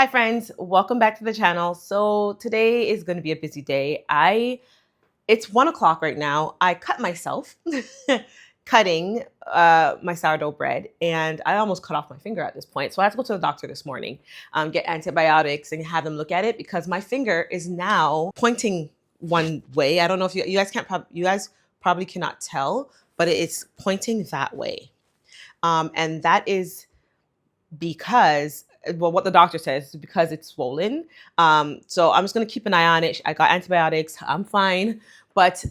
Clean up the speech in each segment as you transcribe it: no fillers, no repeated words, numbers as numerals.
Hi friends, welcome back to the channel. So today is going to be a busy day. It's 1 o'clock right now. I cut myself cutting my sourdough bread, and I almost cut off my finger at this point. So I had to go to the doctor this morning, get antibiotics and have them look at it because my finger is now pointing one way. I don't know if you guys you guys probably cannot tell, but it's pointing that way. And that is because, well, what the doctor says is because it's swollen. So I'm just gonna keep an eye on it. I got antibiotics. I'm fine, but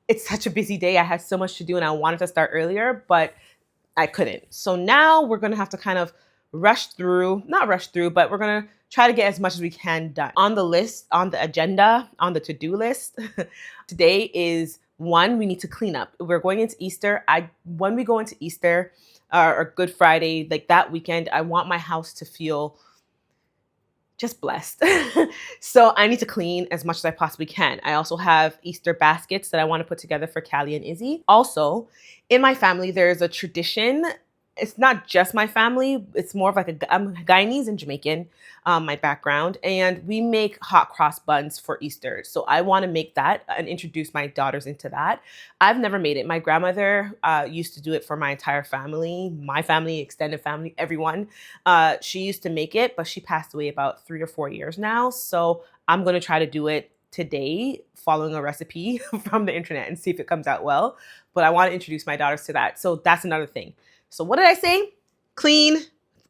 it's such a busy day. I had so much to do, and I wanted to start earlier, but I couldn't. So now we're gonna have to kind of not rush through, but we're gonna try to get as much as we can done. On the list, on the agenda, on the to-do list, today is one, we need to clean up. We're going into Easter. When we go into Easter or Good Friday, like that weekend, I want my house to feel just blessed. So I need to clean as much as I possibly can. I also have Easter baskets that I want to put together for Callie and Izzy. Also, in my family, there's a tradition. It's not just my family. It's more of like I'm Guyanese and Jamaican, my background. And we make hot cross buns for Easter. So I want to make that and introduce my daughters into that. I've never made it. My grandmother used to do it for my entire family, my family, extended family, everyone. She used to make it, but she passed away about 3 or 4 years now. So I'm going to try to do it today, following a recipe from the internet and see if it comes out well. But I want to introduce my daughters to that. So that's another thing. So what did I say? Clean,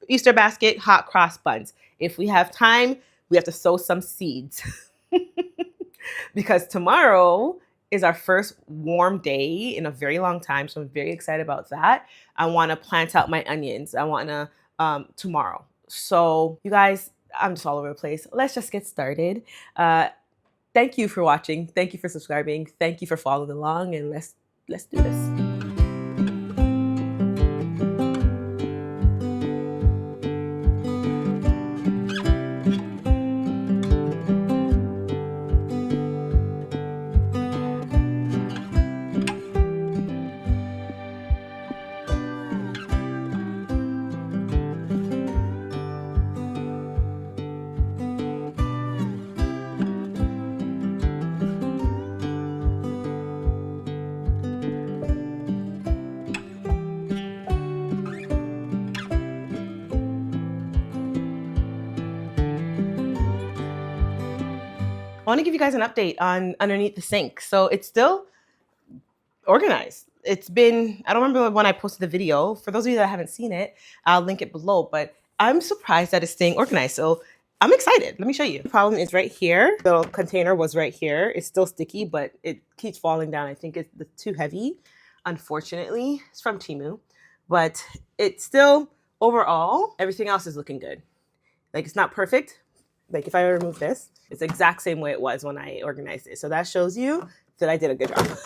Easter basket, hot cross buns. If we have time, we have to sow some seeds because tomorrow is our first warm day in a very long time. So I'm very excited about that. I want to plant out my onions. I want to tomorrow. So you guys, I'm just all over the place. Let's just get started. Thank you for watching. Thank you for subscribing. Thank you for following along, and let's do this. I want to give you guys an update on underneath the sink. So it's still organized. It's been, I don't remember when I posted the video. For those of you that haven't seen it, I'll link it below, but I'm surprised that it's staying organized. So I'm excited. Let me show you. The problem is right here. The container was right here. It's still sticky, but it keeps falling down. I think it's too heavy, unfortunately. It's from Temu, but it's still, overall, everything else is looking good. Like, it's not perfect. Like, if I remove this, it's the exact same way it was when I organized it. So that shows you that I did a good job.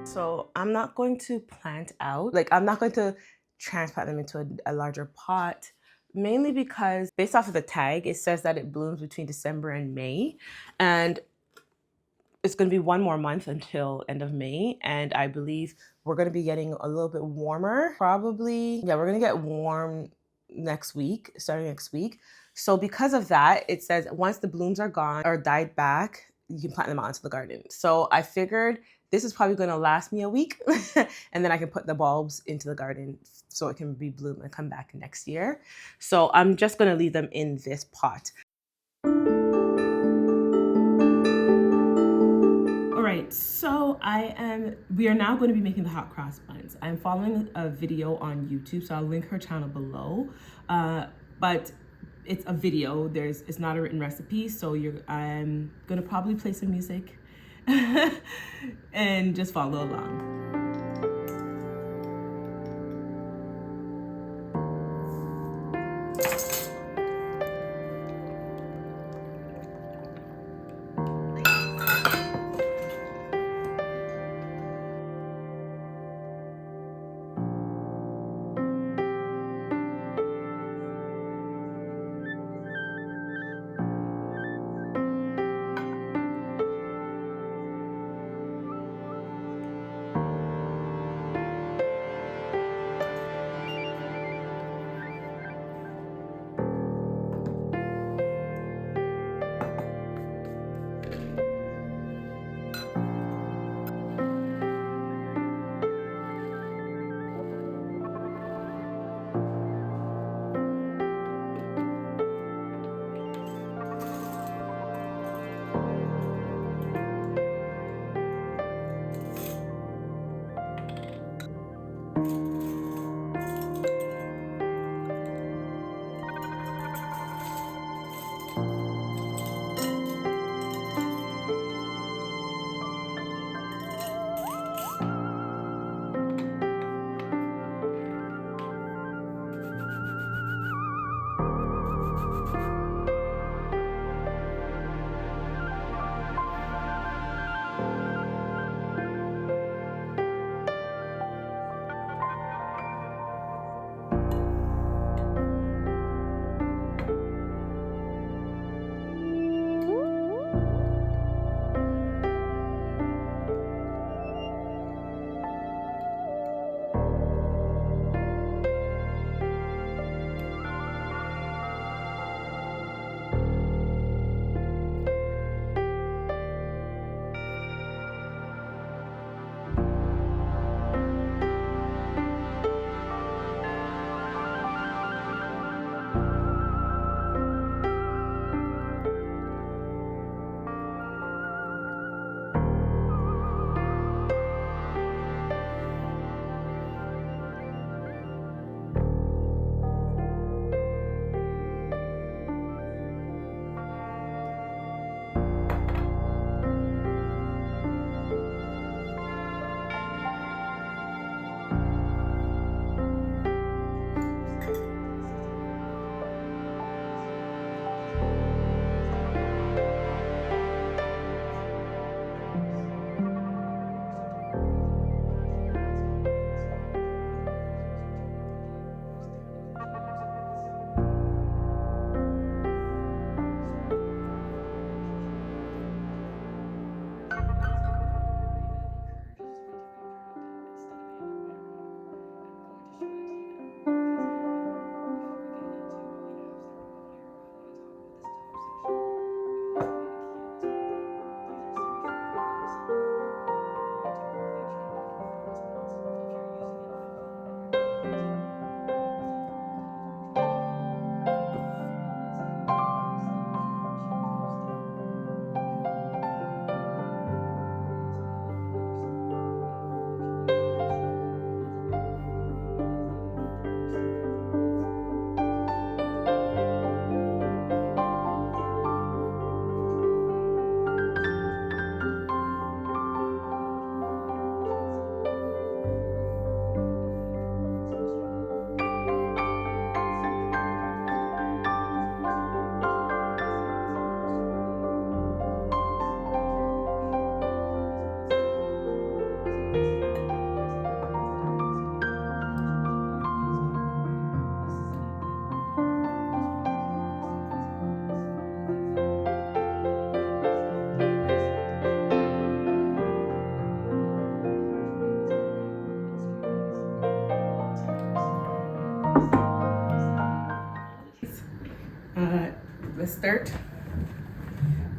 So I'm not going to plant out, like I'm not going to transplant them into a larger pot, mainly because based off of the tag, it says that it blooms between December and May. And it's going to be one more month until end of May. And I believe we're going to be getting a little bit warmer, probably. Yeah, we're going to get warm next week, starting next week. So because of that, it says once the blooms are gone or died back, you can plant them out into the garden. So I figured this is probably going to last me a week and then I can put the bulbs into the garden so it can be bloom and come back next year. So I'm just going to leave them in this pot. right, so we are now going to be making the hot cross buns. I'm following a video on YouTube, so I'll link her channel below. But it's a video, it's not a written recipe, so I'm gonna probably play some music and just follow along.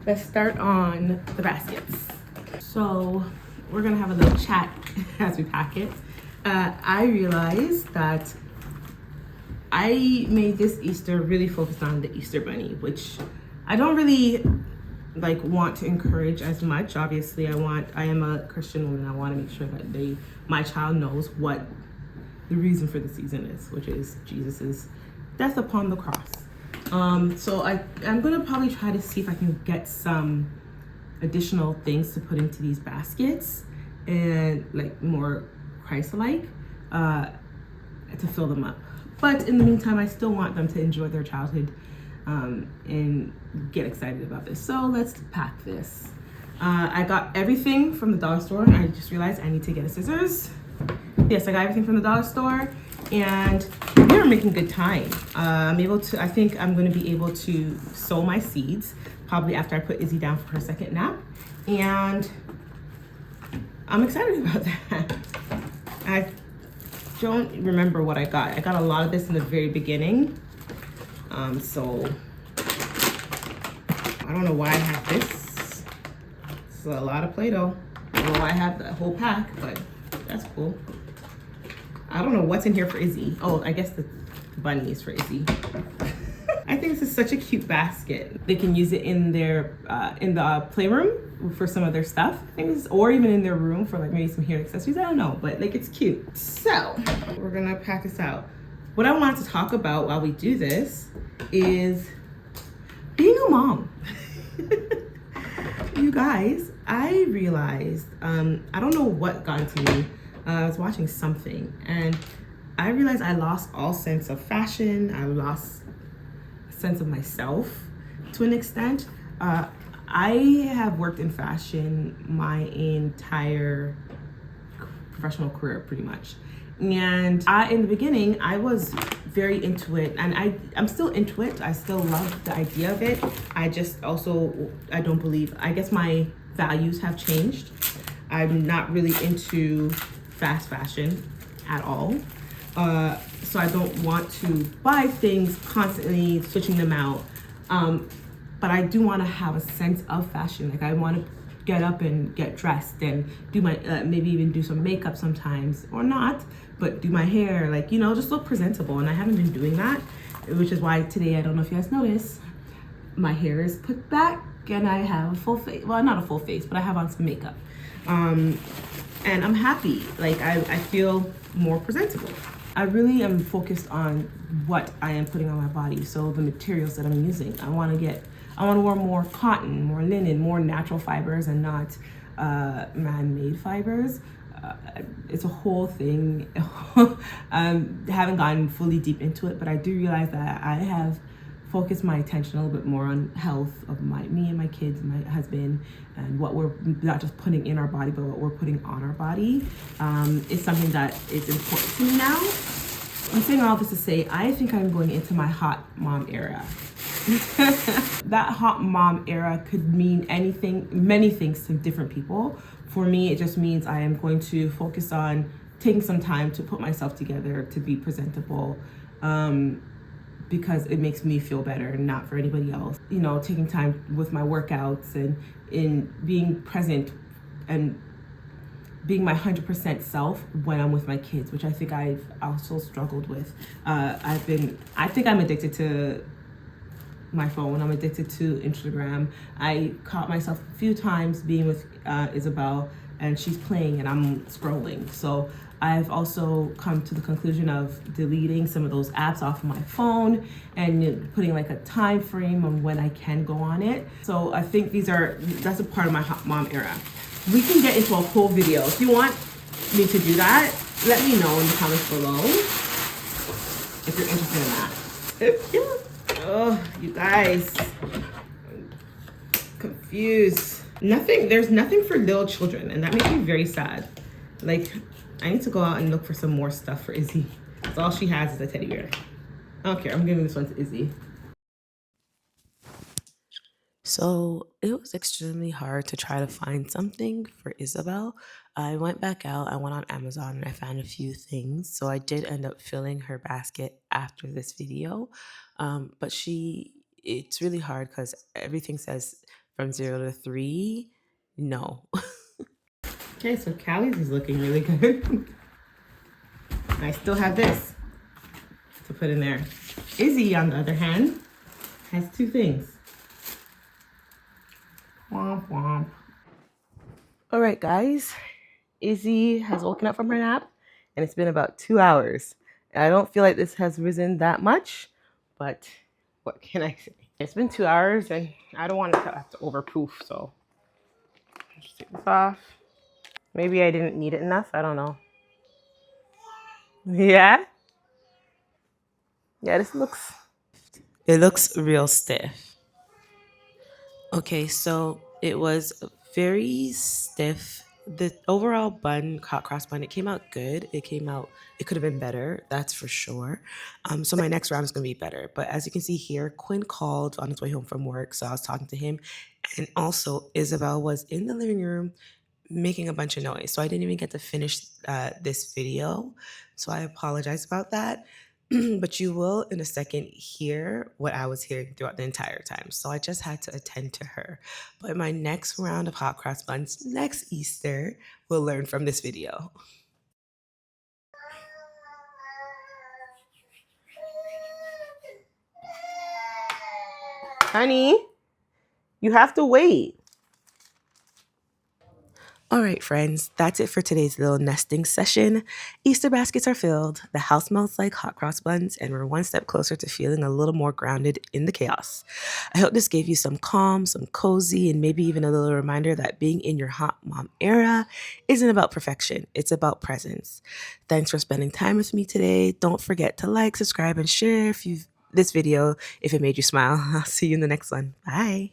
Let's start on the baskets. So we're gonna have a little chat as we pack it. I realized that I made this Easter really focused on the Easter bunny, which I don't really like want to encourage as much. Obviously, I am a Christian woman. I want to make sure that my child knows what the reason for the season is, which is Jesus's death upon the cross. So I'm gonna probably try to see if I can get some additional things to put into these baskets and like more Christ-like to fill them up. But in the meantime, I still want them to enjoy their childhood and get excited about this. So let's pack this. I got everything from the dollar store. I just realized I need to get a scissors. Yes, I got everything from the dollar store, and we are making good time. I think I'm going to be able to sow my seeds probably after I put Izzy down for her second nap, and I'm excited about that. I don't remember what I got. I got a lot of this in the very beginning, so I don't know why I have this. It's a lot of Play-Doh. I don't know why I have the whole pack, but that's cool. I don't know what's in here for Izzy. Oh, I guess the bunny is for Izzy. I think this is such a cute basket. They can use it in their in the playroom for some of their stuff, or even in their room for like maybe some hair accessories. I don't know, but like it's cute. So we're gonna pack this out. What I wanted to talk about while we do this is being a mom. You guys, I realized, I don't know what got into me. I was watching something and I realized I lost all sense of fashion. I lost a sense of myself to an extent. I have worked in fashion my entire professional career pretty much. And in the beginning, I was very into it, and I'm still into it. I still love the idea of it. I don't believe, I guess my values have changed. I'm not really into fast fashion at all. So I don't want to buy things constantly, switching them out. But I do want to have a sense of fashion. Like I want to get up and get dressed and do my, maybe even do some makeup sometimes, or not, but do my hair, like, you know, just look presentable. And I haven't been doing that, which is why today, I don't know if you guys noticed, my hair is put back and I have a full face. Well, not a full face, but I have on some makeup. And I'm happy. Like I feel more presentable. I really am focused on what I am putting on my body. So the materials that I'm using, I want to wear more cotton, more linen, more natural fibers and not man-made fibers. It's a whole thing. Haven't gotten fully deep into it, but I do realize that I have focused my attention a little bit more on health of me and my kids, and my husband, and what we're not just putting in our body, but what we're putting on our body. It's something that is important to me now. I'm saying all this to say, I think I'm going into my hot mom era. That hot mom era could mean anything, many things to different people. For me, it just means I am going to focus on taking some time to put myself together, to be presentable, because it makes me feel better and not for anybody else. You know, taking time with my workouts and in being present and being my 100% self when I'm with my kids, which I think I've also struggled with. I think I'm addicted to my phone. I'm addicted to Instagram. I caught myself a few times being with Isabel, and she's playing and I'm scrolling. So I've also come to the conclusion of deleting some of those apps off of my phone and putting like a time frame on when I can go on it. So I think that's a part of my hot mom era. We can get into a whole video. If you want me to do that, let me know in the comments below if you're interested in that. Oh, you guys, I'm confused. There's nothing for little children, and that makes me very sad. Like, I need to go out and look for some more stuff for Izzy. That's all she has is a teddy bear. I don't care, I'm giving this one to Izzy. So it was extremely hard to try to find something for Isabel. I went back out, I went on Amazon and I found a few things. So I did end up filling her basket after this video. But it's really hard because everything says from 0 to 3, no. Okay, so Callie's is looking really good. I still have this to put in there. Izzy, on the other hand, has two things. Womp womp. All right, guys. Izzy has woken up from her nap, and it's been about 2 hours. And I don't feel like this has risen that much, but what can I say? It's been 2 hours, and I don't want it to have to overproof, so I'll just take this off. Maybe I didn't knead it enough. I don't know. Yeah? Yeah, this looks. It looks real stiff. Okay, so it was very stiff. The overall bun, hot cross bun, it came out good. It could have been better, that's for sure. So my next round is going to be better. But as you can see here, Quinn called on his way home from work. So I was talking to him. And also, Isabel was in the living room making a bunch of noise. So I didn't even get to finish this video. So I apologize about that. But you will in a second hear what I was hearing throughout the entire time. So I just had to attend to her. But my next round of hot cross buns next Easter will learn from this video. Honey, you have to wait. All right, friends, that's it for today's little nesting session. Easter baskets are filled, the house smells like hot cross buns, and we're one step closer to feeling a little more grounded in the chaos. I hope this gave you some calm, some cozy, and maybe even a little reminder that being in your hot mom era isn't about perfection, it's about presence. Thanks for spending time with me today. Don't forget to like, subscribe, and share this video if it made you smile. I'll see you in the next one. Bye.